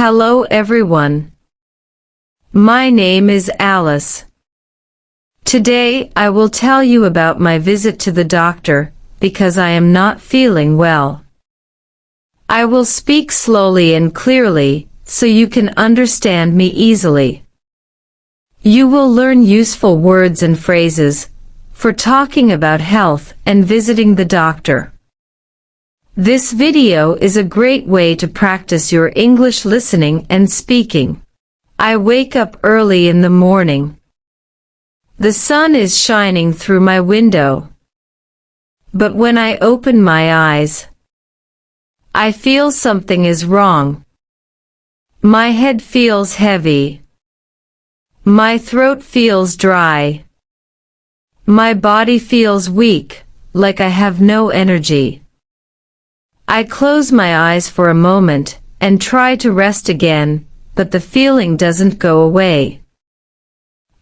Hello everyone. My name is Alice. Today I will tell you about my visit to the doctor because I am not feeling well. I will speak slowly and clearly so you can understand me easily. You will learn useful words and phrases for talking about health and visiting the doctor. This video is a great way to practice your English listening and speaking. I wake up early in the morning. The sun is shining through my window. But when I open my eyes, I feel something is wrong. My head feels heavy. My throat feels dry. My body feels weak, like I have no energy. I close my eyes for a moment and try to rest again, but the feeling doesn't go away.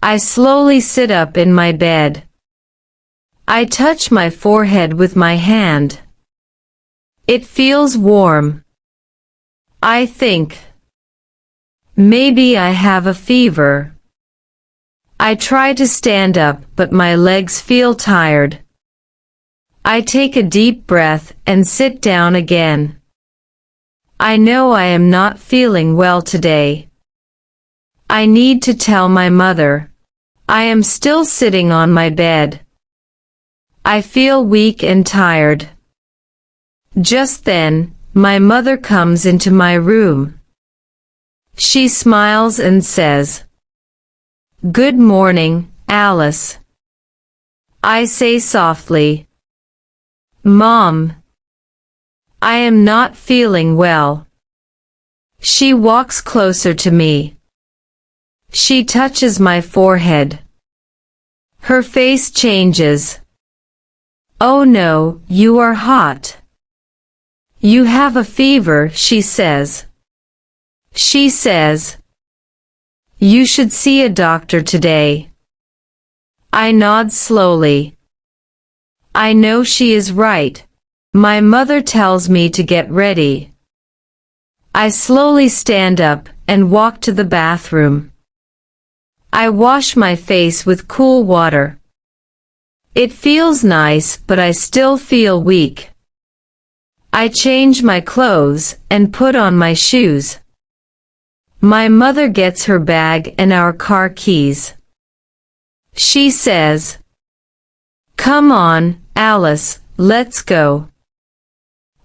I slowly sit up in my bed. I touch my forehead with my hand. It feels warm. I think, maybe I have a fever. I try to stand up, but my legs feel tired. I take a deep breath and sit down again. I know I am not feeling well today. I need to tell my mother. I am still sitting on my bed. I feel weak and tired. Just then, my mother comes into my room. She smiles and says, "Good morning, Alice." I say softly, "Mom, I am not feeling well." She walks closer to me. She touches my forehead. Her face changes. "Oh no, you are hot. You have a fever," she says. She says, "You should see a doctor today." I nod slowly. I know she is right. My mother tells me to get ready. I slowly stand up and walk to the bathroom. I wash my face with cool water. It feels nice, but I still feel weak. I change my clothes and put on my shoes. My mother gets her bag and our car keys. She says, "Come on, Alice, let's go."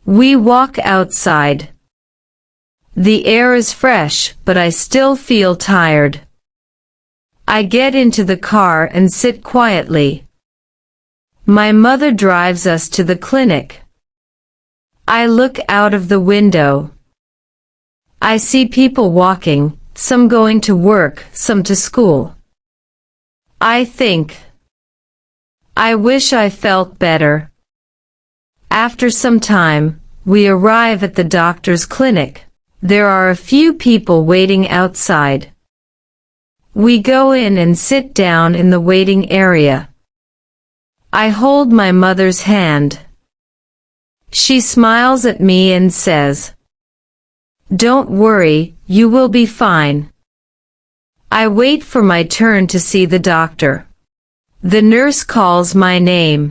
We walk outside. The air is fresh, but I still feel tired. I get into the car and sit quietly. My mother drives us to the clinic. I look out of the window. I see people walking, some going to work, some to school. I think, I wish I felt better. After some time, we arrive at the doctor's clinic. There are a few people waiting outside. We go in and sit down in the waiting area. I hold my mother's hand. She smiles at me and says, "Don't worry, you will be fine." I wait for my turn to see the doctor. The nurse calls my name.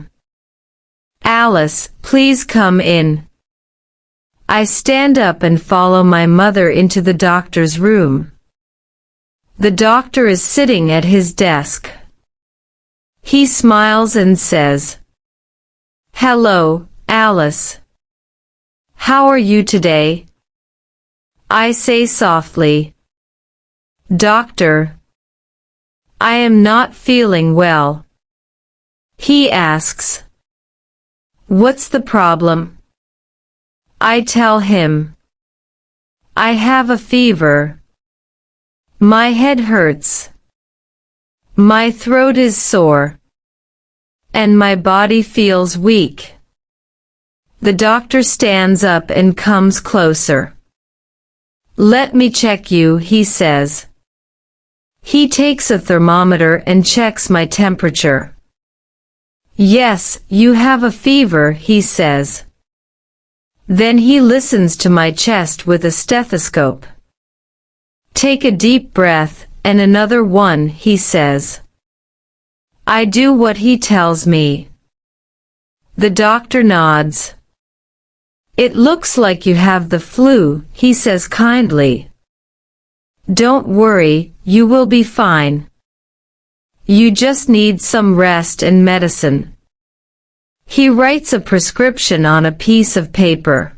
"Alice, please come in." I stand up and follow my mother into the doctor's room. The doctor is sitting at his desk. He smiles and says, "Hello, Alice. How are you today?" I say softly, "Doctor, I am not feeling well." He asks, "What's the problem?" I tell him, "I have a fever. My head hurts. My throat is sore. And my body feels weak." The doctor stands up and comes closer. "Let me check you," he says. He takes a thermometer and checks my temperature. "Yes, you have a fever," he says. Then he listens to my chest with a stethoscope. Take a deep breath, and another one, he says. I do what he tells me. The doctor nods. It looks like you have the flu, he says kindly. Don't worry, you will be fine. You just need some rest and medicine. He writes a prescription on a piece of paper.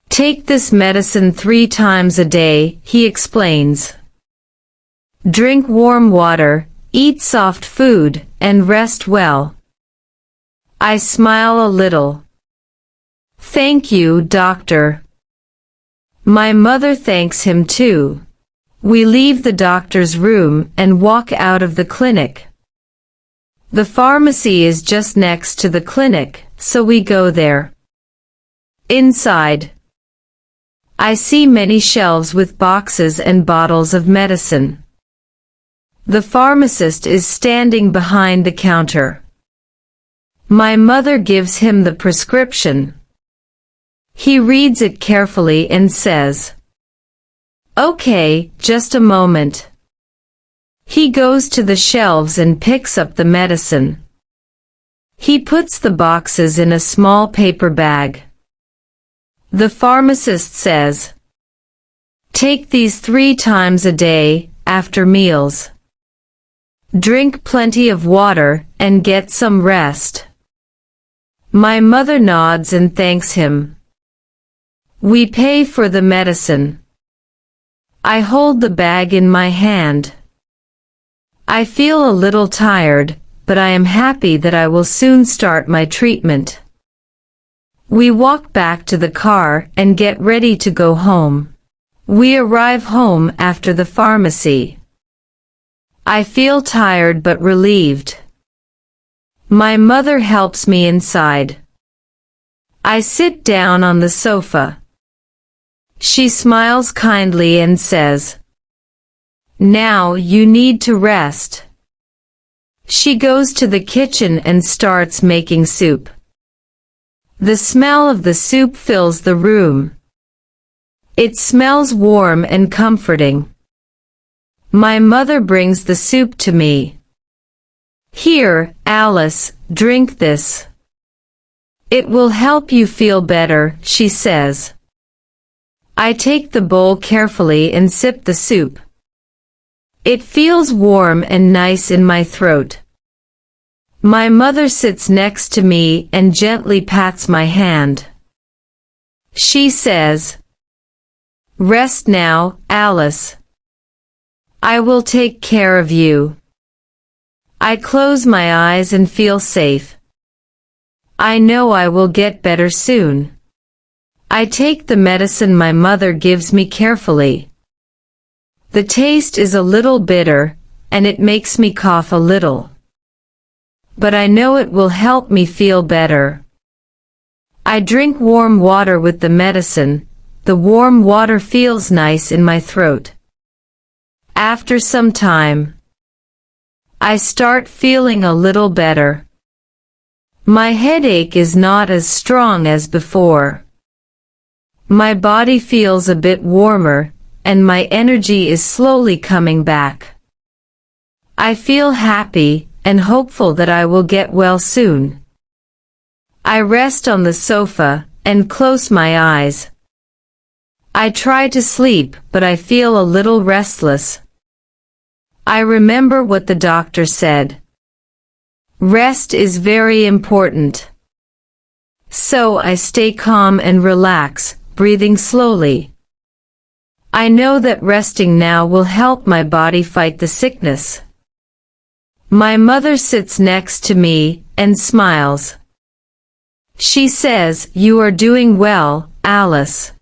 Take this medicine 3 times a day, he explains. Drink warm water, eat soft food, and rest well. I smile a little. Thank you, doctor. My mother thanks him too. We leave the doctor's room and walk out of the clinic. The pharmacy is just next to the clinic, so we go there. Inside, I see many shelves with boxes and bottles of medicine. The pharmacist is standing behind the counter. My mother gives him the prescription. He reads it carefully and says, "Okay, just a moment." He goes to the shelves and picks up the medicine. He puts the boxes in a small paper bag. The pharmacist says, "Take these 3 times a day, after meals. Drink plenty of water, and get some rest." My mother nods and thanks him. We pay for the medicine. I hold the bag in my hand. I feel a little tired, but I am happy that I will soon start my treatment. We walk back to the car and get ready to go home. We arrive home after the pharmacy. I feel tired but relieved. My mother helps me inside. I sit down on the sofa. She smiles kindly and says, "Now you need to rest." She goes to the kitchen and starts making soup. The smell of the soup fills the room. It smells warm and comforting. My mother brings the soup to me. "Here, Alice, drink this. It will help you feel better," she says. I take the bowl carefully and sip the soup. It feels warm and nice in my throat. My mother sits next to me and gently pats my hand. She says, "Rest now, Alice. I will take care of you." I close my eyes and feel safe. I know I will get better soon. I take the medicine my mother gives me carefully. The taste is a little bitter, and it makes me cough a little. But I know it will help me feel better. I drink warm water with the medicine. The warm water feels nice in my throat. After some time, I start feeling a little better. My headache is not as strong as before. My body feels a bit warmer, and my energy is slowly coming back. I feel happy and hopeful that I will get well soon. I rest on the sofa and close my eyes. I try to sleep, but I feel a little restless. I remember what the doctor said. Rest is very important. So I stay calm and relax, breathing slowly. I know that resting now will help my body fight the sickness. My mother sits next to me and smiles. She says, "You are doing well, Alice.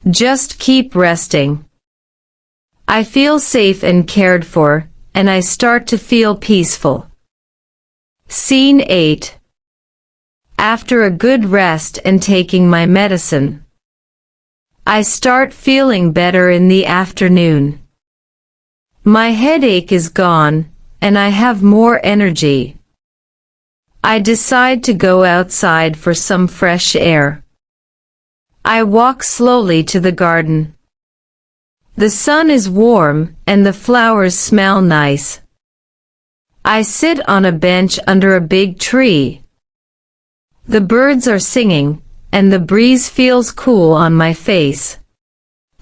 Just keep resting." I feel safe and cared for, and I start to feel peaceful. Scene 8. After a good rest and taking my medicine, I start feeling better in the afternoon. My headache is gone, and I have more energy. I decide to go outside for some fresh air. I walk slowly to the garden. The sun is warm, and the flowers smell nice. I sit on a bench under a big tree. The birds are singing, and the breeze feels cool on my face.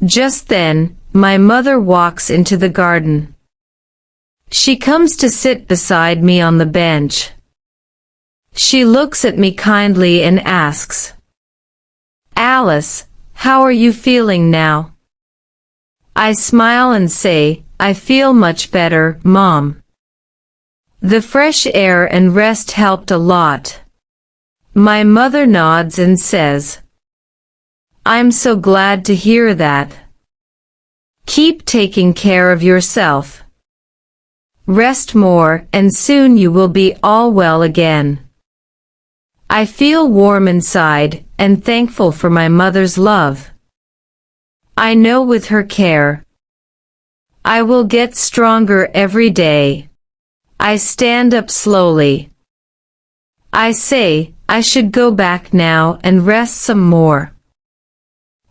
Just then, my mother walks into the garden. She comes to sit beside me on the bench. She looks at me kindly and asks, "Alice, how are you feeling now?" I smile and say, "I feel much better, Mom. The fresh air and rest helped a lot." My mother nods and says, "I'm so glad to hear that. Keep taking care of yourself. Rest more, and soon you will be all well again." I feel warm inside, and thankful for my mother's love. I know with her care, I will get stronger every day. I stand up slowly. I say, I should go back now and rest some more.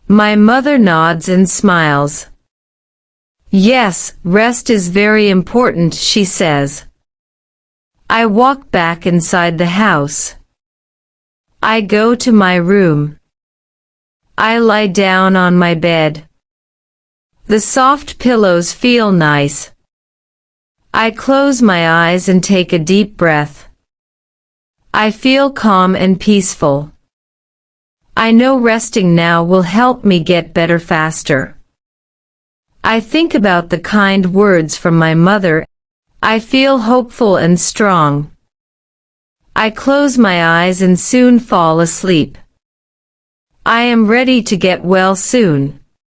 My mother nods and smiles. "Yes, rest is very important," she says. I walk back inside the house. I go to my room. I lie down on my bed. The soft pillows feel nice. I close my eyes and take a deep breath. I feel calm and peaceful. I know resting now will help me get better faster. I think about the kind words from my mother. I feel hopeful and strong. I close my eyes and soon fall asleep. I am ready to get well soon.